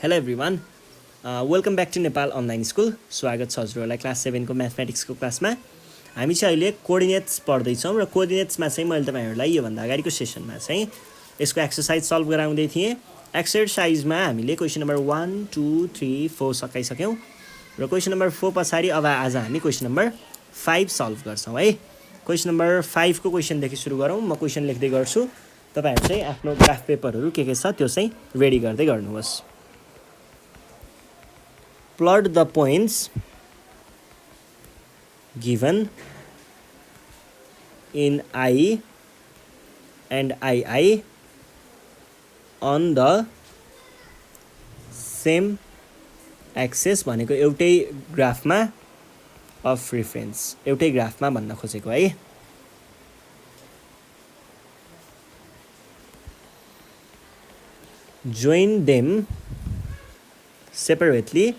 Hello everyone. Welcome back to Nepal Online School. स्वागत छ हजुरहरूलाई क्लास 7 को म्याथमेटिक्सको क्लासमा. हामी चाहिँ अहिले कोअर्डिनेट्स पढ्दैछौँ र कोअर्डिनेट्समा चाहिँ मैले तपाईहरुलाई योभन्दा अगाडिको सेसनमा चाहिँ यसको एक्सरसाइज सल्भ गराउँदै थिएँ. एक्सरसाइजमा हामीले क्वेशन नम्बर 1 2 3 4 सकाइसक्यौं र क्वेशन नम्बर 4 पछाडी अब आज हामी क्वेशन नम्बर 5 सल्भ गर्छौं है. क्वेशन नम्बर 5 को क्वेशन देखि सुरु गरौँ. म क्वेशन लेख्दै गर्छु. तपाईहरु चाहिँ आफ्नो ग्राफ पेपरहरु के छ त्यो चाहिँ रेडी गर्दै गर्नुहोस्. Plot the points given in I and II on the same axis भनेको एउटै ग्राफमा अफ रेफरेन्स एउटै ग्राफमा भन्न खोजेको है. Join them separately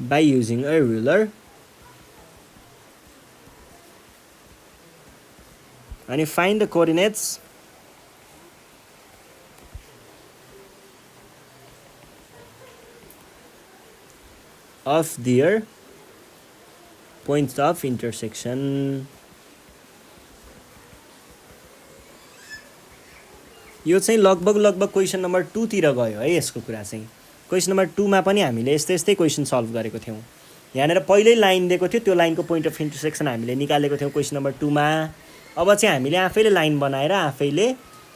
by using a ruler and find the coordinates of their points of intersection. यो चाहिँ लगभग क्वेशन नम्बर 2 तिर गयो है. यसको कुरा चाहिँ क्वेशन नम्बर 2 मा पनि हामीले यस्तै क्वेशन सल्भ गरेको थियौं. यहाँनेर पहिल्यै लाइन दिएको थियो, त्यो लाइनको पोइन्ट अफ इन्टरसेक्सन हामीले निकालेको थियौं क्वेशन नम्बर 2 मा. अब चाहिँ हामीले आफैले लाइन बनाएर आफैले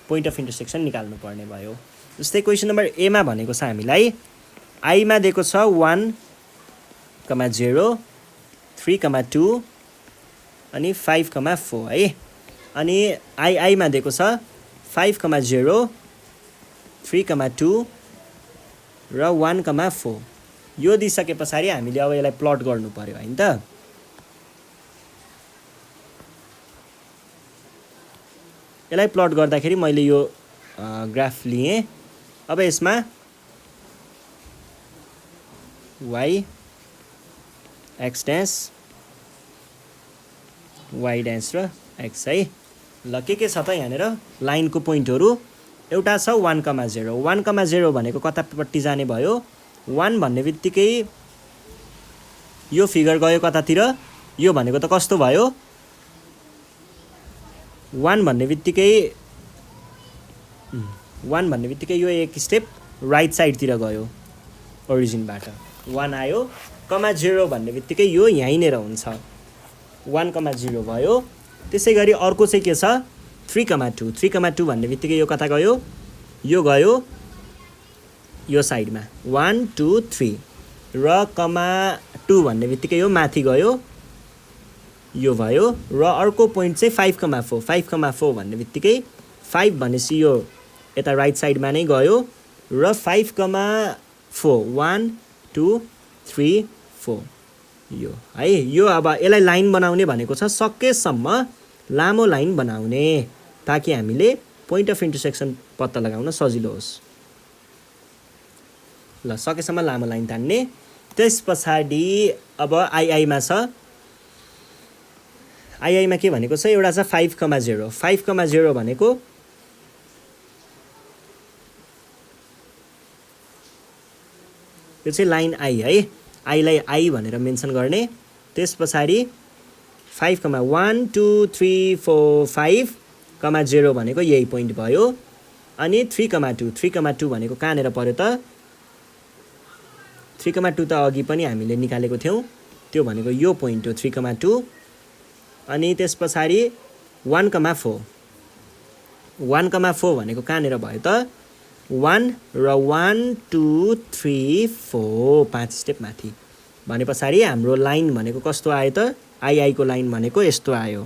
पोइन्ट अफ इन्टरसेक्सन निकाल्नु पर्ने भयो. जस्तै क्वेशन नम्बर ए मा भनेको छ हामीलाई आई मा दिएको छ 1, 0, 3, 2 अनि 5, 4 है. अनि आई मा दिएको छ 5, 0, 3, 2 र 1, 4. यो दिइसके पछाडी हामीले अब यसलाई प्लट गर्नु पर्यो हैन त. यसलाई प्लट गर्दाखेरि मैले यो ग्राफ लिएँ. अब यसमा y x dash y dash र x है. ल के छ त यहाँनेर लाइनको पोइन्टहरु एउटा छ 1, 0. 1, 0 भनेको कतापट्टि जाने भयो. 1 भन्ने बित्तिकै यो फिगर गयो कतातिर. यो भनेको त कस्तो भयो. 1 भन्ने बित्तिकै यो एक स्टेप राइट साइड तिर गयो ओरिजिनबाट. 1 आयो, 0 भन्ने बित्तिकै यो यहीँनेर हुन्छ. 1, 0 भयो. त्यसैगरी अर्को चाहिँ के छ 3, 2. 3, 2 भन्ने बित्तिकै यो कता गयो. यो गयो यो साइडमा 1 2 3 र 2 भन्ने बित्तिकै यो माथि गयो. यो भयो र अर्को पोइन्ट चाहिँ 5, 4. 5, 4 भन्ने बित्तिकै 5 भनेपछि यो यता राइट साइडमा नै गयो र 5, 4 1 2 3 4 यो है. यो अब यसलाई लाइन बनाउने भनेको छ सकेसम्म लामो लाइन बनाउने ताकि हामीले पोइन्ट अफ इन्टरसेक्सन पत्ता लगाउन सजिलो होस्. ल सकेसम्म लामो लाइन तान्ने. त्यसपछि अब आई मा छ. आई मा के भनेको छ एउटा छ 5, 0. 5, 0 भनेको यो चाहिँ लाइन आई है. आईलाई आई भनेर मेन्सन गर्ने. त्यसपछि 5, 1 2 3 4 5, 0 भनेको यही पोइन्ट भयो. अनि 3, 2. 3, 2 भनेको कहाँनेर पर्यो त. 3, 2 त अघि पनि हामीले निकालेको थियौं. त्यो भनेको यो पोइन्ट हो 3, 2. अनि त्यसपछि 1, 4. 1, 4 भनेको कहाँनेर भयो त. 1 र 1 2 3 4 5 स्टेप माथि भने पछाडी हाम्रो लाइन भनेको कस्तो आयो त. आई को लाइन भनेको यस्तो आयो.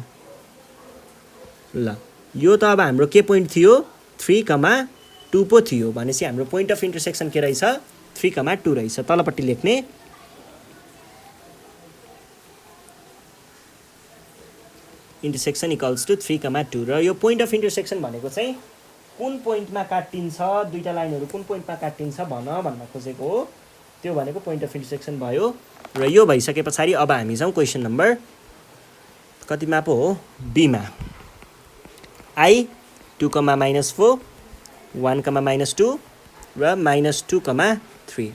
ल यो त अब हाम्रो के पोइन्ट थियो 3, 2 पो थियो भनेपछि हाम्रो पोइन्ट अफ इन्टरसेक्सन के रहेछ 3, 2 रहेछ. तलपट्टि लेख्ने. इन्टरसेक्सन इक्वल्स टु 3, 2 र यो पोइन्ट अफ इन्टरसेक्सन भनेको चाहिँ कुन पोइन्टमा काट्टिन्छ, दुईटा लाइनहरु कुन पोइन्टमा काट्टिन्छ भन्न खोजेको हो. त्यो भनेको पोइन्ट अफ इन्टरसेक्सन भयो. र यो भइसके पछाडी अब हामी जाउँ क्वेशन नम्बर कतिमा पो हो बी मा. I 2, -4 1, -2 र -2, 3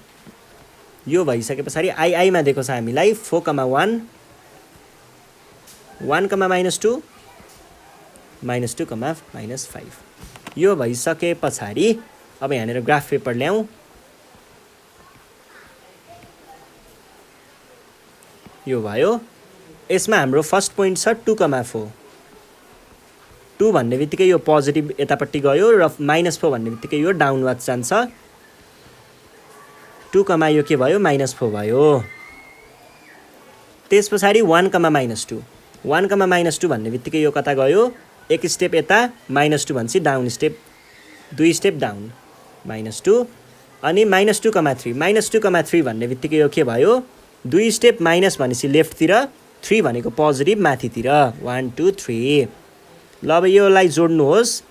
यो भइसके पछाडि मा दिएको छ हामीलाई 4, 1, 1, -2, -2, -5 यो भइसके पछाडि अब यहाँनिर ग्राफ पेपर ल्याउँ। यो भयो। यसमा हाम्रो फर्स्ट पोइन्ट छ 2, 4 2 भन्ने बित्तिकै यो पोजिटिभ यतापट्टि गयो र -4 भन्ने बित्तिकै यो डाउनवार्ड जान्छ। 2, यो के भयो -4 भयो। त्यस पछाडि 1, -2 1, -2 भन्ने बित्तिकै यो कता गयो एक स्टेप यता -2 भन्छ डाउन स्टेप 2 स्टेप डाउन -2 अनि -2, 3 -2, 3 भन्ने बित्तिकै यो के भयो 2 स्टेप माइनस भनेपछि लेफ्टतिर 3 भनेको पोजिटिभ माथितिर 1, 2, 3 ल अब योलाई जोड्नुहोस्।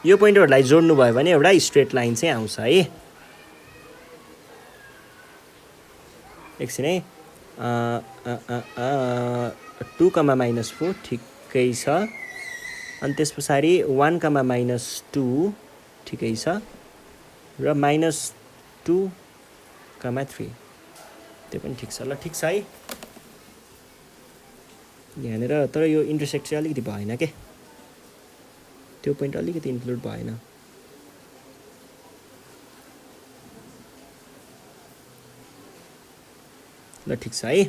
यो पोइन्टहरुलाई जोड्नु भयो भने एउटा स्ट्रेट लाइन चाहिँ आउँछ है। एकछिन है 2, -4 ठिकै छ अनि त्यस पछाडि 1, -2 ठिकै छ र -2, 3 त्यो पनि ठिक छ। ल ठिक छ है यहाँनिर तर यो इन्टरसेक्ट चाहिँ अलिकति भएन के त्यो पोइन्ट अलिकति इन्क्लुड भएन। ल ठिक छ है।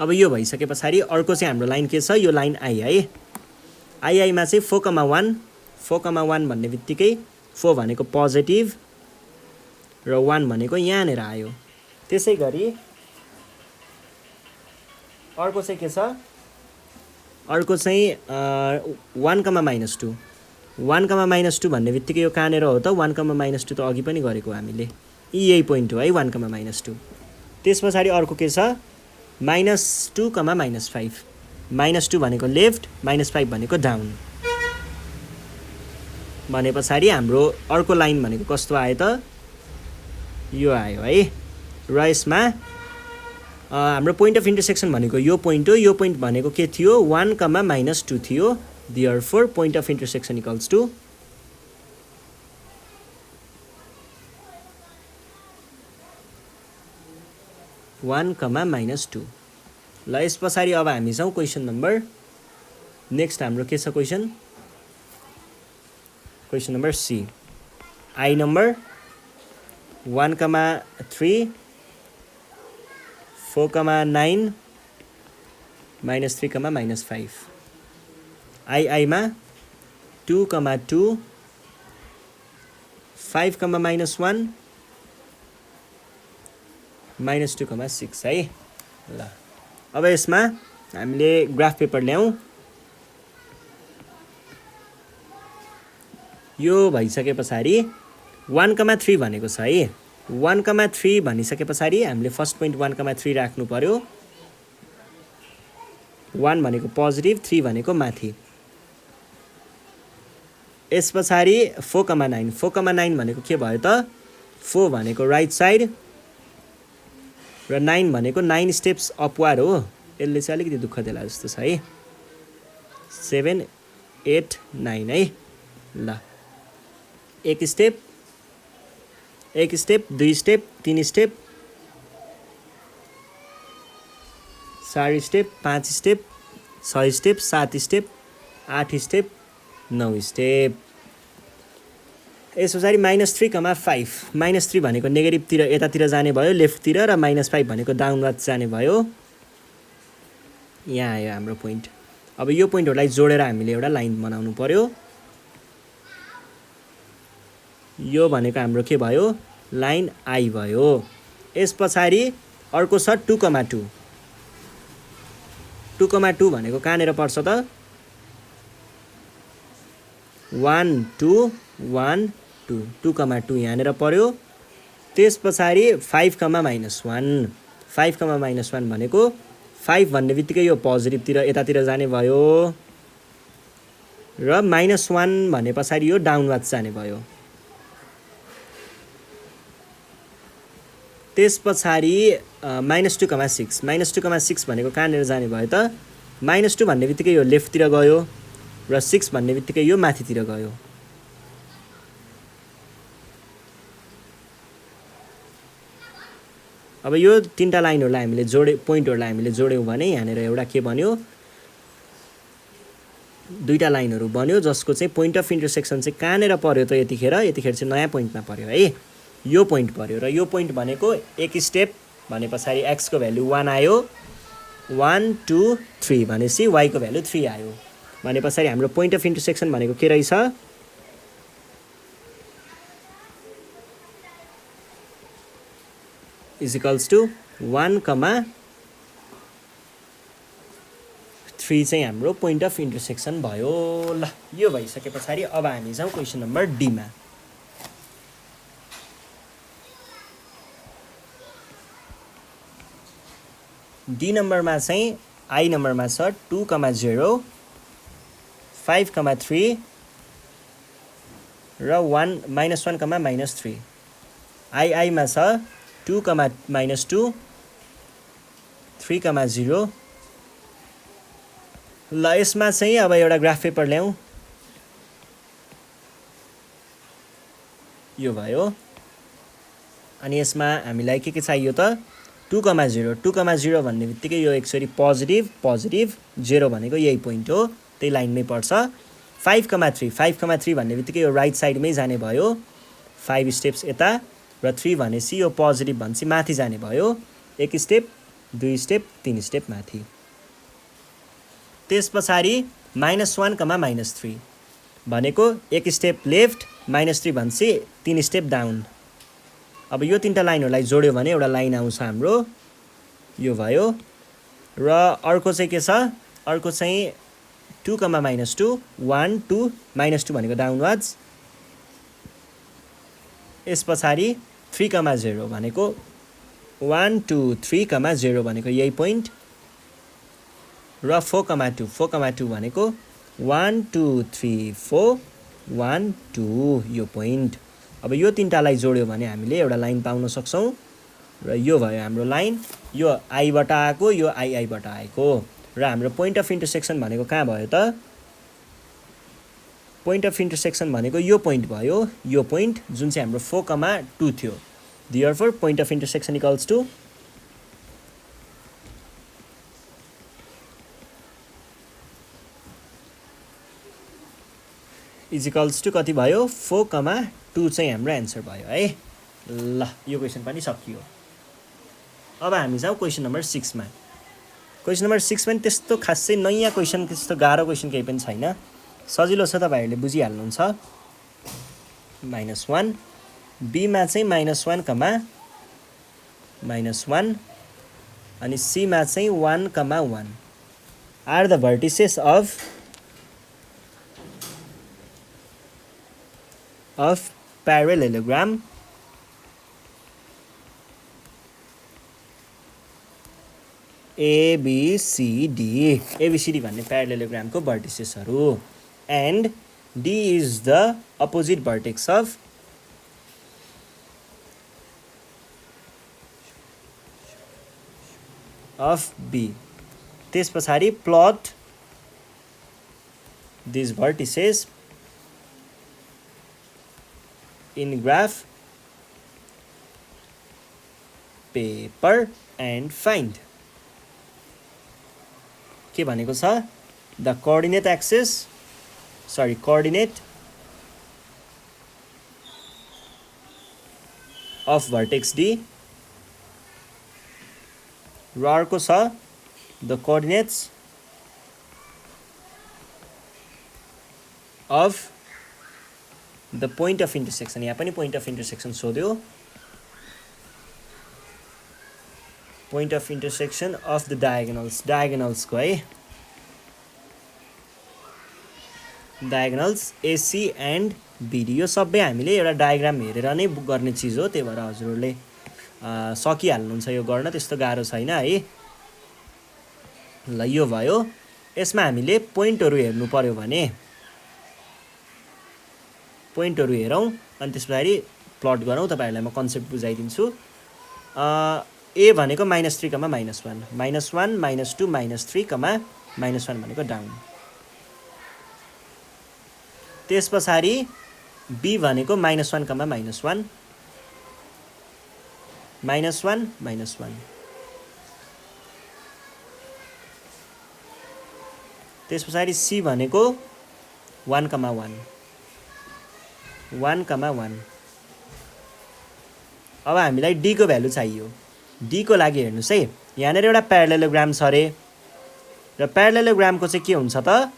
अब यो भइसके पछाडि अर्को चाहिँ हाम्रो लाइन के छ यो लाइन आई है। आई मा चाहिँ 4, 1 4, 1 भन्ने बित्तिकै 4 भनेको पोजिटिभ र 1 भनेको यहाँनिर आयो। त्यसै गरी अर्को चाहिँ के छ अर्को चाहिँ 1, -2 1, -2 भन्ने बित्तिकै यो कहाँनिर हो त 1, -2 त अघि पनि गरेको हामीले यही पोइन्ट हो है 1, -2 त्यस पछाडि अर्को के छ -2, -5 -2 भनेको लेफ्ट -5 भनेको डाउन भने पछाडि हाम्रो अर्को लाइन भनेको कस्तो आयो त यो आयो है। र यसमा हाम्रो पोइन्ट अफ इन्टरसेक्सन भनेको यो पोइन्ट हो। यो पोइन्ट भनेको के थियो 1, -2 थियो। Therefore point of intersection equals to 1, -2 ल यस पछाडि अब हामी जाउँ क्वेसन नम्बर नेक्स्ट हाम्रो के छ question number C. I number 1, 3 4, 9 -3, -5 I मा 2, 2 5, -1 -2, 6 है। ल अब यसमा हामीले ग्राफ पेपर ल्याउँ। यो भइसके पछाडि 1, 3 भनेको छ है। 1, 3 भनिसके पछाडि हामीले फर्स्ट पोइन्ट 1, 3 राख्नु पर्यो। 1 भनेको पोजिटिभ 3 भनेको माथि। यस पछाडि 4, 9 4, 9 भनेको के भयो त 4 भनेको राइट साइड र 9 भनेको 9 स्टेप्स अपवार्ड हो। यसले चाहिँ अलिकति दुःख देला जस्तो छ है 7, 8, 9 है। ल एक step 2 step 3 step 4 step 5 step 6 step 7 step 8 step 9 step. Yes पछाडि -3, 5 -3 भनेको नेगेटिभतिर यतातिर जाने भयो लेफ्टतिर र -5 भनेको डाउनवार्ड जाने भयो। यहाँ आयो हाम्रो पोइन्ट। अब यो पोइन्टहरूलाई जोडेर हामीले एउटा लाइन बनाउनु पर्यो। यो भनेको हाम्रो के भयो लाइन आई भयो। यस पछाडि अर्को छ 2, 2 2, 2 भनेको कहाँनिर पर्छ त 1, 2 1 2 2, 2 यहाँनिर पर्यो। त्यस पछाडि 5, -1 5, -1 भनेको 5 भन्ने बित्तिकै यो पोजिटिभतिर यतातिर जाने भयो र -1 भने पछाडि यो डाउनवार्ड जाने भयो। त्यस पछाडि -2, 6 -2, 6 भनेको कहाँनिर जाने भयो त -2 भन्ने बित्तिकै यो लेफ्टतिर गयो र 6 भन्ने बित्तिकै यो माथितिर गयो। अब यो तीनटा लाइनहरुलाई हामीले पोइन्टहरुलाई हामीले जोड्यौं भने यहाँनेर एउटा के बन्यो, दुईटा लाइनहरु बन्यो जसको चाहिँ पोइन्ट अफ इन्टरसेक्सन चाहिँ कहाँनेर पर्यो त यतिखेर चाहिँ नयाँ पोइन्टमा पर्यो है। यो पोइन्ट पर्यो र यो पोइन्ट भनेको एक स्टेप भनेपछि x को भ्यालु 1 आयो, 1 2 3 भनेपछि y को भ्यालु 3 आयो। भनेपछि हाम्रो पोइन्ट अफ इन्टरसेक्सन भनेको के रहेछ, इज इक्वल्स टु 1, 3 चाहिँ हाम्रो पोइन्ट अफ इन्टरसेक्सन भयो। ल यो भइसके पछाडि अब हामी जाउँ क्वेसन नम्बर डी मा। डी नम्बरमा चाहिँ आई नम्बरमा छ 2, 0, 5, 3 र 1 -1, -3। मा छ 2, -2, 3, 0। ल यसमा चाहिँ अब एउटा ग्राफ पेपर ल्याउँ। यो भयो। अनि यसमा हामीलाई के चाहियो त, 2, 0 भन्ने बित्तिकै यो एकचोटि पोजिटिभ पोजिटिभ, 0 भनेको यही पोइन्ट हो, त्यही लाइनमै पर्छ। 5, 3 भन्ने बित्तिकै यो राइट साइडमै जाने भयो, 5 स्टेप्स यता, र 3 भनेपछि यो पोजिटिभ भनेपछि माथि जाने भयो, 1 स्टेप 2 स्टेप 3 स्टेप माथि। त्यस पछाडि -1, -3 भनेको 1 स्टेप लेफ्ट, -3 भनेपछि 3 स्टेप डाउन। अब यो तीनटा लाइनहरुलाई जोड्यो भने एउटा लाइन आउँछ हाम्रो, यो भयो। र अर्को चाहिँ के छ, अर्को चाहिँ 2, -2, 1 2 -2 भनेको डाउनवर्ड्स। यस पछाडि 3, 0 भनेको 1 2 3, 0 भनेको यही पोइन्ट, र 4, 2 भनेको 1 2 3 4 1 2 यो पोइन्ट। अब यो तीनटालाई जोड्यो भने हामीले एउटा लाइन पाउन सक्छौं, र यो भयो हाम्रो लाइन। यो आई बाट आएको, यो आई बाट आएको, र हाम्रो पोइन्ट अफ इन्टरसेक्सन भनेको कहाँ भयो त, पोइन्ट अफ इन्टरसेक्सन भनेको यो पोइन्ट भयो, यो पोइन्ट जुन चाहिँ हाम्रो 4, 2 थियो। Therefore point of intersection equals to is equals to कति भयो, 4, 2 चाहिँ हाम्रो एन्सर भयो है। ल यो क्वेसन पनि सकियो। अब हामी जाउँ क्वेसन नम्बर 6 मा। क्वेसन नम्बर 6 पनि त्यस्तो खासै नयाँ क्वेसन, त्यस्तो गाह्रो क्वेसन केही पनि छैन, सजिलो छ, तपाईहरुले बुझिहाल्नुहुन्छ। -1, बी मा चाहिँ -1, -1, अनि सी मा चाहिँ 1, 1 are the vertices of parallelogram ABCD भन्ने parallelogram को verticesहरु, and D is the opposite vertex of B। त्यस पछाडि plot these vertices in graph paper and find। के भनेको छ, the coordinate of vertex D, र अर्को छ the coordinates of the point of intersection। यहाँ पनि point of intersection सोध्यो, point of intersection of the diagonals को है, diagonals AC and BD। यो सबै हामीले एउटा डायग्राम हेरेर नै गर्ने चीज हो, त्यही भएर हजुरहरुले सकिहाल्नुहुन्छ यो गर्न, त्यस्तो गाह्रो छैन है। ल यो भयो। यसमा हामीले पोइन्टहरु हेर्नु पर्यो भने पोइन्टहरु हेरौं, अनि त्यसपछि प्लट गरौँ। तपाईहरुलाई म कन्सेप्ट बुझाइदिन्छु। ए भनेको -3, -1, -1, -2, -3, -1 भनेको डाउन। त्यस पछाडि b भनेको -1, -1, -1, -1, त्यस पछाडि c भनेको 1, 1, 1, 1। अब हामीलाई d को भ्यालु चाहियो। d को लागि हेर्नुस् है, यहाँनिर एउटा प्यारालेलोग्राम छ रे, र प्यारालेलोग्रामको चाहिँ के हुन्छ त,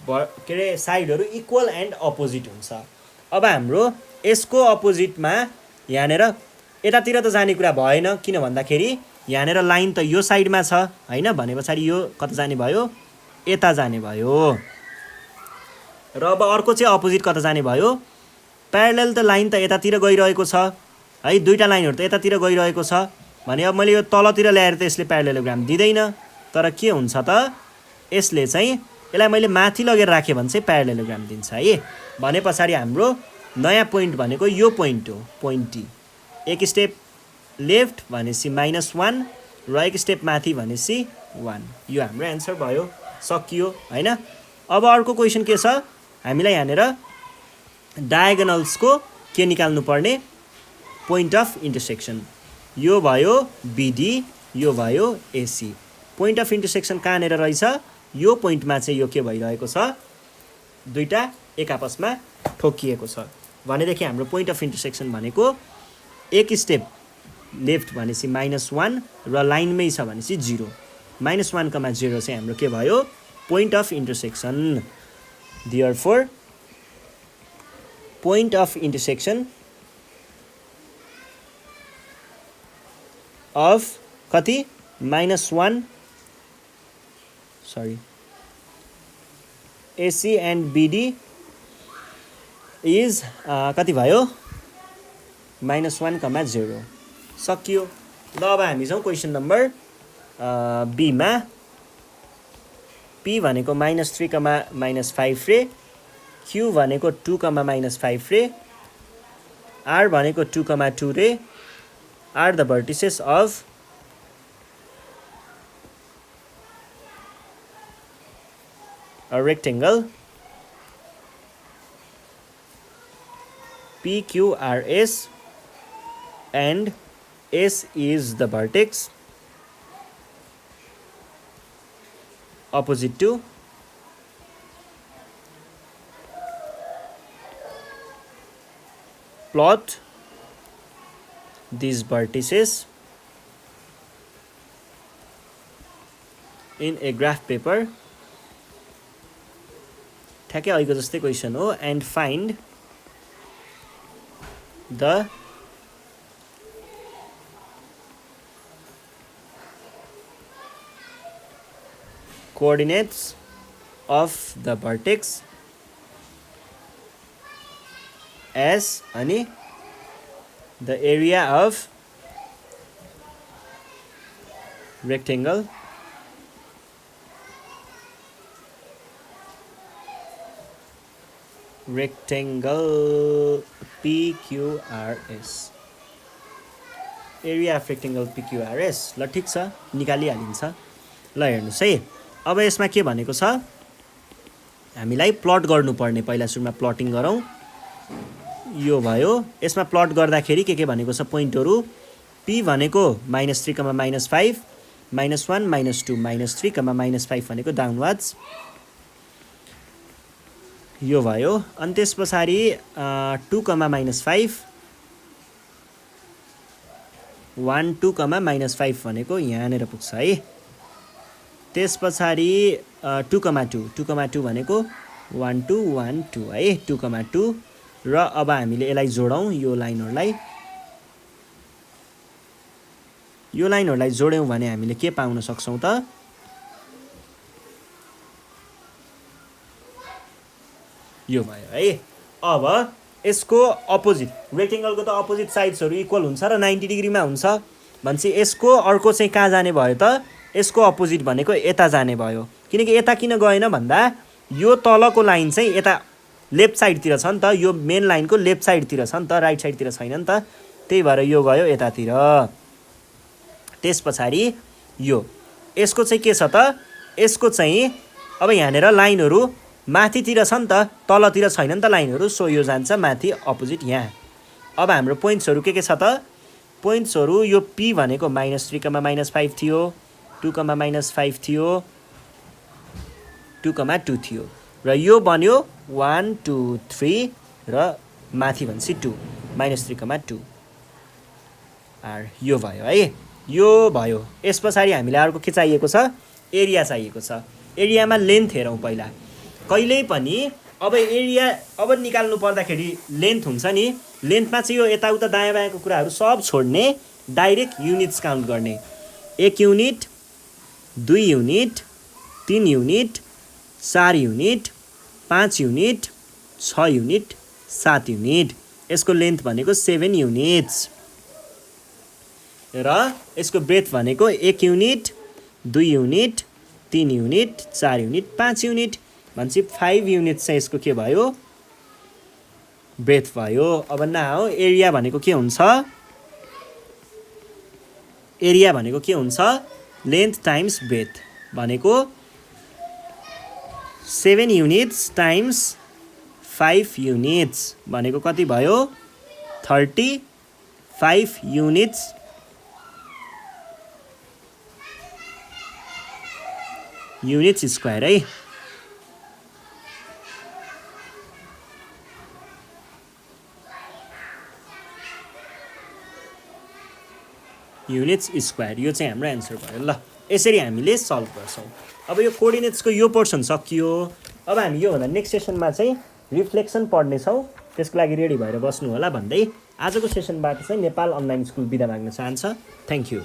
के अरे साइडहरू इक्वल एन्ड अपोजिट हुन्छ। अब हाम्रो यसको अपोजिटमा यहाँनिर यतातिर त जाने कुरा भएन, किन भन्दाखेरि यहाँनिर लाइन त यो साइडमा छ हैन, भने पछाडि यो कता जाने भयो, यता जाने भयो। र अब अर्को चाहिँ अपोजिट कता जाने भयो, प्यारलल त लाइन त यतातिर गइरहेको छ है, दुईटा लाइनहरु त यतातिर गइरहेको छ भने अब मैले यो तलतिर ल्याएर त यसले प्यारलेलोग्राम दिँदैन। तर के हुन्छ त, यसले चाहिँ यसलाई मैले माथि लगेर राखेँ भने चाहिँ प्यारलेलोग्राम दिन्छ है। भने पछाडि हाम्रो नयाँ पोइन्ट भनेको यो पोइन्ट हो, पोइन्ट टी। एक स्टेप लेफ्ट भनेपछि -1 र एक स्टेप माथि भनेपछि 1। यो हाम्रो एन्सर भयो, सकियो हैन। अब अर्को क्वेसन के छ, हामीलाई यहाँनिर डायगोनल्सको के निकाल्नु पर्ने, पोइन्ट अफ इन्टरसेक्सन। यो भयो बीडी, यो भयो एसी। पोइन्ट अफ इन्टरसेक्सन कहाँनिर रहेछ, यो पोइन्टमा चाहिँ यो के भइरहेको छ, दुईटा एक आपसमा ठोकिएको छ भनेदेखि हाम्रो पोइन्ट अफ इन्टरसेक्सन भनेको एक स्टेप लेफ्ट भनेपछि -1 र लाइनमै छ भनेपछि 0, -1, 0 चाहिँ हाम्रो के भयो, point of intersection. Therefore point of intersection of कति, -1, sorry, AC and BD is कति भयो, -1, 0। सकियो। ल अब हामी जाउँ क्वेसन नम्बर बी मा। p भनेको -3, -5 रे, q भनेको 2, -5 रे, r भनेको 2, 2 रे, are the vertices of a rectangle PQRS and S is the vertex opposite to plot these vertices in a graph paper। ठ्याक्कै अहिलेको जस्तै क्वेसन हो। And find the coordinates of the vertex as अनि the area of rectangle PQRS, area of rectangle PQRS। ल ठिक छ, निकालिहालिन्छ। ल हेर्नुहोस् है, अब यसमा के भनेको छ, हामीलाई प्लट गर्नुपर्ने, पहिला सुरुमा प्लटिङ गरौँ। यो भयो, यसमा प्लट गर्दाखेरि के भनेको छ पोइन्टहरू, p भनेको -3, -5, -1, -2, -3, -5 भनेको डाउनवार्ड्स, यो भयो। अनि त्यस पछाडि 2, -5, 1, 2, -5 भनेको यहाँनिर पुग्छ है। त्यस पछाडि 2, 2 भनेको 1, 2, 1, 2 है, 2, 2। र अब हामीले यसलाई जोडौँ, यो लाइनहरूलाई जोड्यौँ भने हामीले के पाउन सक्छौँ त, यो भयो है। अब यसको अपोजिट, रेक्टेङ्गलको त अपोजिट साइड्सहरू इक्वल हुन्छ र 90 डिग्रीमा हुन्छ भनेपछि यसको अर्को चाहिँ कहाँ जाने भयो त, यसको अपोजिट भनेको यता जाने भयो। किनकि यता किन गएन भन्दा यो तलको लाइन चाहिँ यता लेफ्ट साइडतिर छ नि त, यो मेन लाइनको लेफ्ट साइडतिर छ नि त, राइट साइडतिर छैन नि त, त्यही भएर यो गयो यतातिर। त्यस पछाडि यो यसको चाहिँ के छ त, यसको चाहिँ अब यहाँनिर लाइनहरू माथितिर छ नि त, तलतिर छैन नि त लाइनहरू, सो यो जान्छ माथि अपोजिट यहाँ। अब हाम्रो पोइन्ट्सहरू के छ त, पोइन्ट्सहरू यो पी भनेको -3,-5 थियो, 2,-5 थियो, 2,2 थियो, र यो बन्यो 1 2 3 र माथि भनेपछि 2 -3,2 आर यो भयो है, यो भयो। यस पछाडि हामीलाई अर्को के चाहिएको छ, एरिया चाहिएको छ। एरियामा लेन्थ हेरौँ पहिला। कहिल्यै पनि अब एरिया अब निकाल्नु पर्दाखेरि लेन्थ हुन्छ नि, लेन्थमा चाहिँ यो यताउता दायाँ बायाँको कुराहरू सब छोड्ने, डाइरेक्ट युनिट्स काउन्ट गर्ने। 1 unit, 2 unit, 3 unit, 4 unit, 5 unit, 6 unit, 7 unit. यसको लेन्थ भनेको 7 युनिट्स र यसको ब्रेथ भनेको 1 unit, 2 unit, 3 unit, 4 unit, 5 unit भनेपछि 5 युनिट चाहिँ यसको के भयो, ब्रेथ भयो। अब नाउ एरिया भनेको के हुन्छ, एरिया भनेको के हुन्छ, लेन्थ टाइम्स ब्रेथ भनेको 7 युनिट्स टाइम्स 5 युनिट्स भनेको कति भयो, 35 युनिट्स स्क्वायर है। युनिट्स स्क्वायर, यो चाहिँ हाम्रो एन्सर भयो। ल यसरी हामीले सल्भ गर्छौँ। अब यो कोअर्डिनेट्सको यो पोर्सन सकियो। अब हामी योभन्दा नेक्स्ट सेसनमा चाहिँ रिफ्लेक्सन पढ्नेछौँ, त्यसको लागि रेडी भएर बस्नु होला भन्दै आजको सेसनबाट चाहिँ नेपाल अनलाइन स्कुल बिदा माग्न चाहन्छ। Thank you.